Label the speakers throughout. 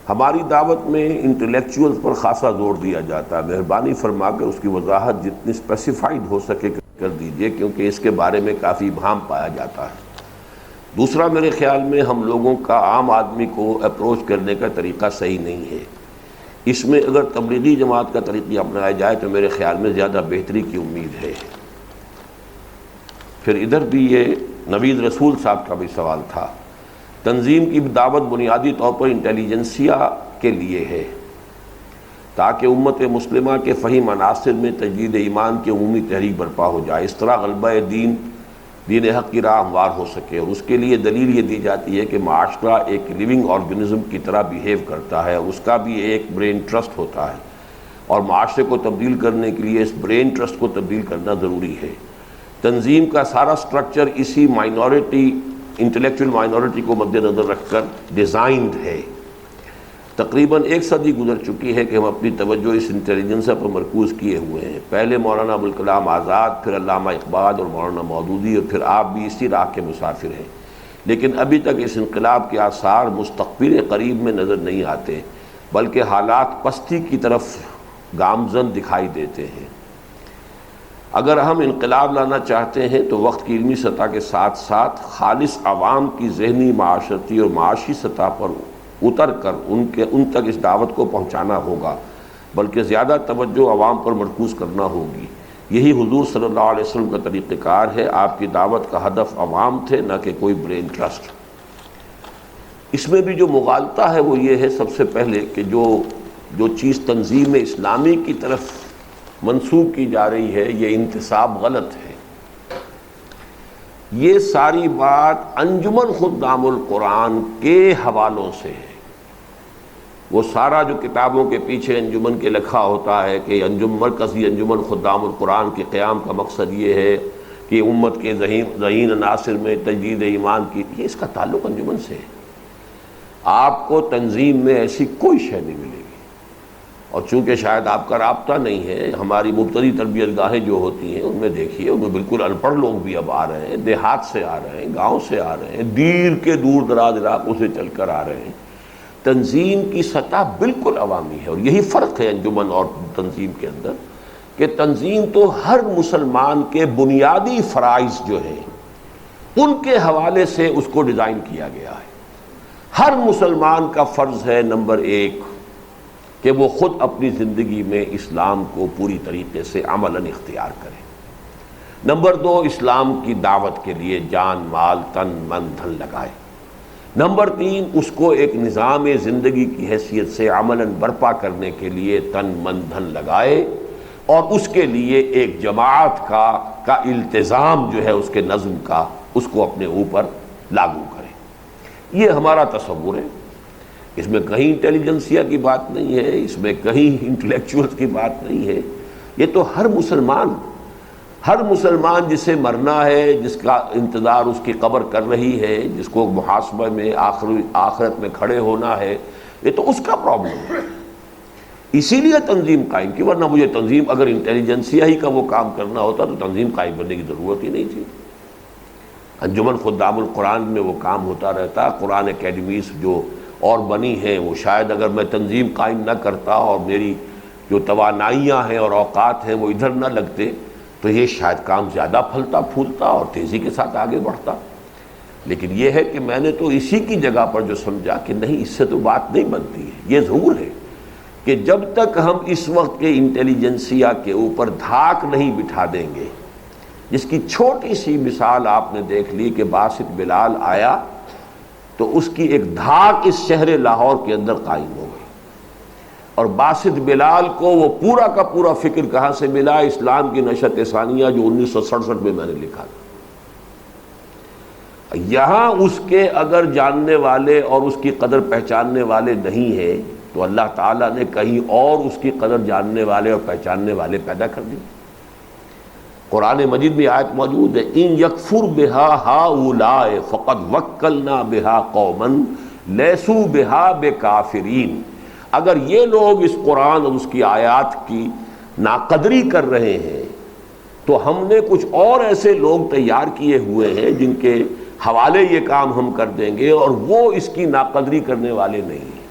Speaker 1: ہماری دعوت میں انٹلیکچوئلز پر خاصا زور دیا جاتا ہے، مہربانی فرما کر اس کی وضاحت جتنی اسپیسیفائڈ ہو سکے کر دیجئے، کیونکہ اس کے بارے میں کافی ابہام پایا جاتا ہے۔ دوسرا، میرے خیال میں ہم لوگوں کا عام آدمی کو اپروچ کرنے کا طریقہ صحیح نہیں ہے۔ اس میں اگر تبلیغی جماعت کا طریقہ اپنایا جائے تو میرے خیال میں زیادہ بہتری کی امید ہے۔ پھر ادھر بھی یہ نوید رسول صاحب کا بھی سوال تھا۔ تنظیم کی دعوت بنیادی طور پر انٹیلیجنسیا کے لیے ہے تاکہ امت مسلمہ کے فہیم عناصر میں تجدید ایمان کی عمومی تحریک برپا ہو جائے، اس طرح غلبہ دین حق کی راہ ہموار ہو سکے۔ اور اس کے لیے دلیل یہ دی جاتی ہے کہ معاشرہ ایک لیونگ آرگنزم کی طرح بیہیو کرتا ہے، اس کا بھی ایک برین ٹرسٹ ہوتا ہے، اور معاشرے کو تبدیل کرنے کے لیے اس برین ٹرسٹ کو تبدیل کرنا ضروری ہے۔ تنظیم کا سارا سٹرکچر اسی انٹلیکچوئل مائنورٹی کو مد نظر رکھ کر ڈیزائنڈ ہے۔ تقریباً 1 صدی گزر چکی ہے کہ ہم اپنی توجہ اس انٹیلیجنس پر مرکوز کیے ہوئے ہیں۔ پہلے مولانا ابوالکلام آزاد، پھر علامہ اقبال اور مولانا مودودی، اور پھر آپ بھی اسی راہ کے مسافر ہیں، لیکن ابھی تک اس انقلاب کے آثار مستقبل قریب میں نظر نہیں آتے، بلکہ حالات پستی کی طرف گامزن دکھائی دیتے ہیں۔ اگر ہم انقلاب لانا چاہتے ہیں تو وقت کی علمی سطح کے ساتھ ساتھ خالص عوام کی ذہنی، معاشرتی اور معاشی سطح پر اتر کر ان تک اس دعوت کو پہنچانا ہوگا، بلکہ زیادہ توجہ عوام پر مرکوز کرنا ہوگی۔ یہی حضور صلی اللہ علیہ وسلم کا طریقہ کار ہے۔ آپ کی دعوت کا ہدف عوام تھے، نہ کہ کوئی برین ٹرسٹ۔ اس میں بھی جو مغالطہ ہے وہ یہ ہے سب سے پہلے کہ جو چیز تنظیم اسلامی کی طرف منسوب کی جا رہی ہے، یہ انتساب غلط ہے۔ یہ ساری بات انجمن خدام القرآن کے حوالوں سے ہے۔ وہ سارا جو کتابوں کے پیچھے انجمن کے لکھا ہوتا ہے کہ مرکزی انجمن خدام القرآن کے قیام کا مقصد یہ ہے کہ امت کے ذہین عناصر میں تجدید ایمان کی، یہ اس کا تعلق انجمن سے ہے۔ آپ کو تنظیم میں ایسی کوئی شے نہیں ملے گی، اور چونکہ شاید آپ کا رابطہ نہیں ہے، ہماری مبتدی تربیت گاہیں جو ہوتی ہیں ان میں دیکھیے، ان میں بالکل ان پڑھ لوگ بھی اب آ رہے ہیں، دیہات سے آ رہے ہیں، گاؤں سے آ رہے ہیں، دور دراز علاقوں سے چل کر آ رہے ہیں۔ تنظیم کی سطح بالکل عوامی ہے، اور یہی فرق ہے انجمن اور تنظیم کے اندر، کہ تنظیم تو ہر مسلمان کے بنیادی فرائض جو ہیں ان کے حوالے سے اس کو ڈیزائن کیا گیا ہے۔ ہر مسلمان کا فرض ہے نمبر 1 کہ وہ خود اپنی زندگی میں اسلام کو پوری طریقے سے عملاً اختیار کرے۔ نمبر 2، اسلام کی دعوت کے لیے جان، مال، تن، من، دھن لگائے۔ نمبر 3، اس کو ایک نظام زندگی کی حیثیت سے عملاً برپا کرنے کے لیے تن، من، دھن لگائے، اور اس کے لیے ایک جماعت کا التزام جو ہے اس کے نظم کا، اس کو اپنے اوپر لاگو کرے۔ یہ ہمارا تصور ہے۔ اس میں کہیں انٹیلیجنسیا کی بات نہیں ہے، اس میں کہیں انٹلیکچوئلز کی بات نہیں ہے۔ یہ تو ہر مسلمان جسے مرنا ہے، جس کا انتظار اس کی قبر کر رہی ہے، جس کو محاسبہ میں آخرت میں کھڑے ہونا ہے، یہ تو اس کا پرابلم ہے۔ اسی لیے تنظیم قائم کی، ورنہ مجھے تنظیم اگر انٹیلیجنسیا ہی کا وہ کام کرنا ہوتا تو تنظیم قائم کرنے کی ضرورت ہی نہیں تھی۔ انجمن خدام القرآن میں وہ کام ہوتا رہتا۔ قرآن اکیڈمیز جو اور بنی ہیں، وہ شاید اگر میں تنظیم قائم نہ کرتا اور میری جو توانائیاں ہیں اور اوقات ہیں وہ ادھر نہ لگتے تو یہ شاید کام زیادہ پھلتا پھولتا اور تیزی کے ساتھ آگے بڑھتا۔ لیکن یہ ہے کہ میں نے تو اسی کی جگہ پر جو سمجھا کہ نہیں، اس سے تو بات نہیں بنتی ہے۔ یہ ضرور ہے کہ جب تک ہم اس وقت کے انٹیلیجنسیا کے اوپر دھاک نہیں بٹھا دیں گے، جس کی چھوٹی سی مثال آپ نے دیکھ لی کہ باسط بلال آیا تو اس کی ایک دھاک اس شہر لاہور کے اندر قائم ہو گئی، اور باسط بلال کو وہ پورا کا پورا فکر کہاں سے ملا؟ اسلام کی نشأت ثانیہ جو 1967 میں میں نے لکھا تھا۔ یہاں اس کے اگر جاننے والے اور اس کی قدر پہچاننے والے نہیں ہیں تو اللہ تعالیٰ نے کہیں اور اس کی قدر جاننے والے اور پہچاننے والے پیدا کر دیے۔ قرآن مجید میں آیت موجود ہے، ان یکفر بہا ہؤلاء فقد وکلنا بہا قوما لیسوا بہا بکافرین۔ اگر یہ لوگ اس قرآن اور اس کی آیات کی ناقدری کر رہے ہیں تو ہم نے کچھ اور ایسے لوگ تیار کیے ہوئے ہیں جن کے حوالے یہ کام ہم کر دیں گے، اور وہ اس کی ناقدری کرنے والے نہیں ہیں۔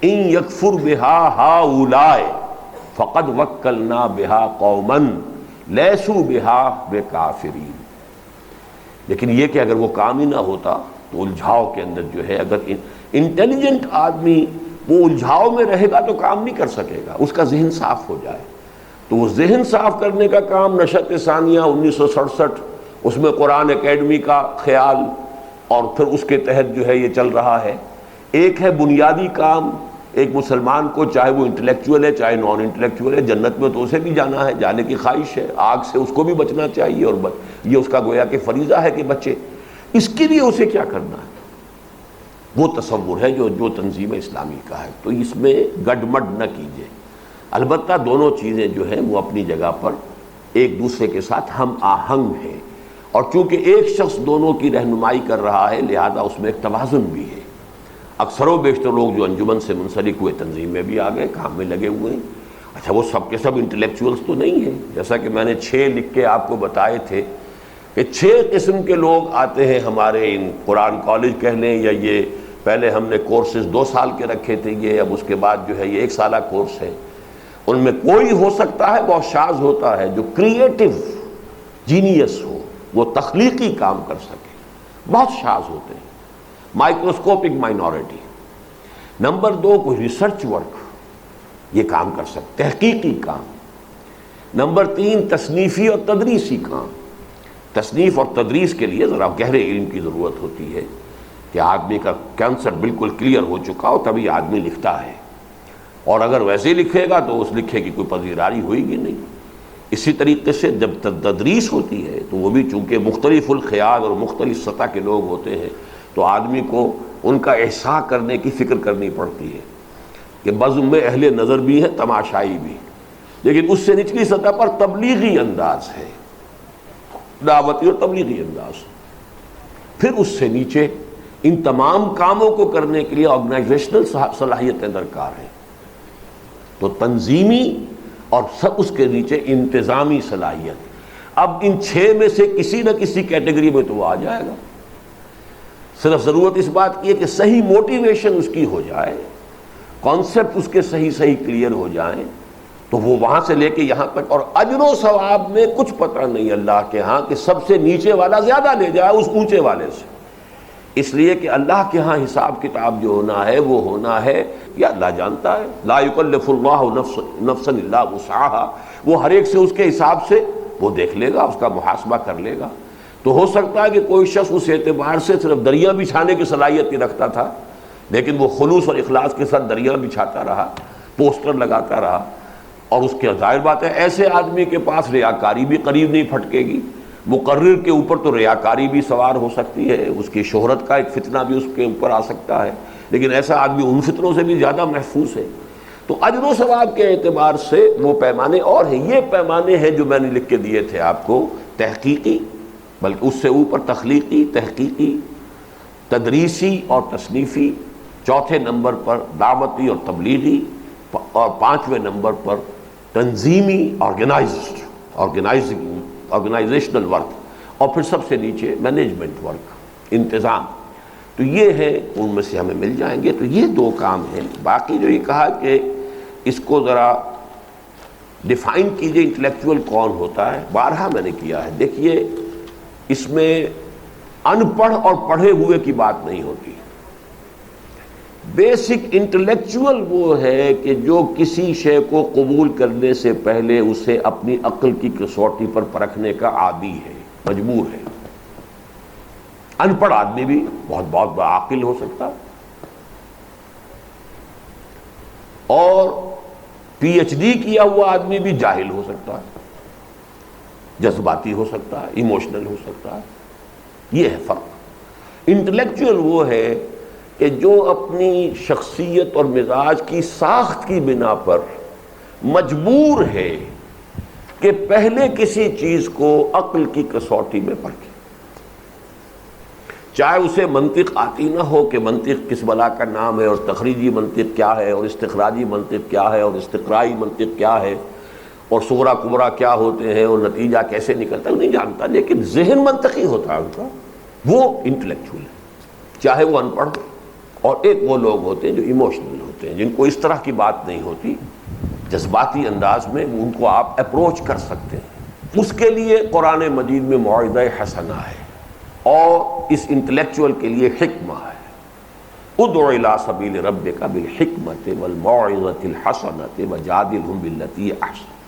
Speaker 1: ان یکفر بہا ہؤلاء فقد وکلنا بہا قوما لیسوا بہا بکافرین. لیکن یہ کہ اگر وہ کام ہی نہ ہوتا تو الجھاؤ کے اندر جو ہے، اگر انٹیلیجنٹ آدمی وہ الجھاؤ میں رہے گا تو کام نہیں کر سکے گا، اس کا ذہن صاف ہو جائے. تو وہ ذہن صاف کرنے کا کام نشأت ثانیہ 1967 اس میں قرآن اکیڈمی کا خیال، اور پھر اس کے تحت جو ہے یہ چل رہا ہے. ایک ہے بنیادی کام، ایک مسلمان کو چاہے وہ انٹلیکچوئل ہے چاہے نان انٹلیکچوئل ہے، جنت میں تو اسے بھی جانا ہے، جانے کی خواہش ہے، آگ سے اس کو بھی بچنا چاہیے، اور یہ اس کا گویا کہ فریضہ ہے کہ بچے. اس کے لیے اسے کیا کرنا ہے، وہ تصور ہے جو تنظیم اسلامی کا ہے. تو اس میں گڈمڈ نہ کیجیے. البتہ دونوں چیزیں جو ہیں وہ اپنی جگہ پر ایک دوسرے کے ساتھ ہم آہنگ ہیں، اور چونکہ ایک شخص دونوں کی رہنمائی کر رہا ہے لہذا اس میں ایک توازن بھی ہے. اکثر و بیشتر لوگ جو انجمن سے منسلک ہوئے تنظیم میں بھی آ گئے، کام میں لگے ہوئے ہیں. اچھا وہ سب کے سب انٹلیکچوئلس تو نہیں ہیں، جیسا کہ میں نے 6 لکھ کے آپ کو بتائے تھے کہ 6 قسم کے لوگ آتے ہیں ہمارے ان قرآن کالج کہہ لیں، یا یہ پہلے ہم نے کورسز 2 سال کے رکھے تھے، یہ اب اس کے بعد جو ہے یہ 1 سالہ کورس ہے. ان میں کوئی ہو سکتا ہے بہت شاذ ہوتا ہے جو کریٹو جینیس ہو، وہ تخلیقی کام کر سکے، بہت شاذ ہوتے ہیں، مائکروسکوپک مائنورٹی. نمبر 2 کوئی ریسرچ ورک، یہ کام کر سکتے، تحقیقی کام. نمبر 3 تصنیفی اور تدریسی کام. تصنیف اور تدریس کے لیے ذرا گہرے علم کی ضرورت ہوتی ہے کہ آدمی کا کنسپٹ بالکل کلیئر ہو چکا ہو تبھی آدمی لکھتا ہے، اور اگر ویسے ہی لکھے گا تو اس لکھے کی کوئی پذیراری ہوئے گی نہیں. اسی طریقے سے جب تدریس ہوتی ہے تو وہ بھی چونکہ مختلف الخیال اور مختلف سطح کے لوگ ہوتے ہیں تو آدمی کو ان کا احساء کرنے کی فکر کرنی پڑتی ہے کہ بزم میں اہل نظر بھی ہے، تماشائی بھی، لیکن اس سے نچلی سطح پر تبلیغی انداز ہے، دعوتی اور تبلیغی انداز. پھر اس سے نیچے ان تمام کاموں کو کرنے کے لیے آرگنائزیشنل صلاحیتیں درکار ہیں. تو تنظیمی اور سب اس کے نیچے انتظامی صلاحیت. اب ان 6 میں سے کسی نہ کسی کیٹیگری میں تو وہ آ جائے گا. صرف ضرورت اس بات کی ہے کہ صحیح موٹیویشن اس کی ہو جائے، کانسیپٹ اس کے صحیح کلیئر ہو جائیں، تو وہ وہاں سے لے کے یہاں تک. اور اجر و ثواب میں کچھ پتہ نہیں اللہ کے ہاں کہ سب سے نیچے والا زیادہ لے جائے اس اونچے والے سے، اس لیے کہ اللہ کے ہاں حساب کتاب جو ہونا ہے وہ ہونا ہے یا اللہ جانتا ہے. لا یکلف اللہ نفسا الا وسعها، وہ ہر ایک سے اس کے حساب سے وہ دیکھ لے گا، اس کا محاسبہ کر لے گا. تو ہو سکتا ہے کہ کوئی شخص اس اعتبار سے صرف دریا بچھانے کی صلاحیت ہی رکھتا تھا، لیکن وہ خلوص اور اخلاص کے ساتھ دریا بچھاتا رہا، پوسٹر لگاتا رہا، اور اس کے ظاہر بات ہے ایسے آدمی کے پاس ریاکاری بھی قریب نہیں پھٹکے گی. مقرر کے اوپر تو ریاکاری بھی سوار ہو سکتی ہے، اس کی شہرت کا ایک فتنہ بھی اس کے اوپر آ سکتا ہے، لیکن ایسا آدمی ان فتنوں سے بھی زیادہ محفوظ ہے. تو اجر و ثواب کے اعتبار سے وہ پیمانے اور ہیں. یہ پیمانے ہیں جو میں نے لکھ کے دیے تھے آپ کو، تحقیقی، بلکہ اس سے اوپر تخلیقی، تحقیقی، تدریسی اور تصنیفی. 4تھے نمبر پر دعوتی اور تبلیغی، اور 5ویں نمبر پر تنظیمی، آرگنائزیشنل ورک، اور پھر سب سے نیچے مینجمنٹ ورک، انتظام. تو یہ ہے، ان میں سے ہمیں مل جائیں گے. تو یہ 2 کام ہیں. باقی جو یہ کہا کہ اس کو ذرا ڈیفائن کیجئے انٹلیکچوئل کون ہوتا ہے، بارہا میں نے کیا ہے. دیکھیے اس میں ان پڑھ اور پڑھے ہوئے کی بات نہیں ہوتی. بیسک انٹلیکچوئل وہ ہے کہ جو کسی شے کو قبول کرنے سے پہلے اسے اپنی عقل کی کسوٹی پر پرکھنے کا عادی ہے، مجبور ہے. ان پڑھ آدمی بھی بہت عاقل ہو سکتا ہے، اور پی ایچ ڈی کیا ہوا آدمی بھی جاہل ہو سکتا ہے، جذباتی ہو سکتا ہے، ایموشنل ہو سکتا ہے. یہ ہے فرق. انٹلیکچوئل وہ ہے کہ جو اپنی شخصیت اور مزاج کی ساخت کی بنا پر مجبور ہے کہ پہلے کسی چیز کو عقل کی کسوٹی میں پرکھے، چاہے اسے منطق آتی نہ ہو کہ منطق کس بلا کا نام ہے، اور تخریجی منطق کیا ہے، اور استخراجی منطق کیا ہے، اور استقرائی منطق کیا ہے، اور صغرا کبرا کیا ہوتے ہیں، اور نتیجہ کیسے نکلتا ہے، نہیں جانتا، لیکن ذہن منطقی ہوتا ہے ان کا، وہ انٹلیکچوئل ہے، چاہے وہ ان پڑھ ہو. اور ایک وہ لوگ ہوتے ہیں جو ایموشنل ہوتے ہیں، جن کو اس طرح کی بات نہیں ہوتی، جذباتی انداز میں ان کو آپ اپروچ کر سکتے ہیں۔ اس کے لیے قرآن مجید میں موعظہ حسنہ ہے، اور اس انٹلیکچوئل کے لیے حکمہ ہے۔ ادع الی سبیل ربک بالحکمۃ والموعظۃ الحسنۃ وجادلھم بالتی احسن۔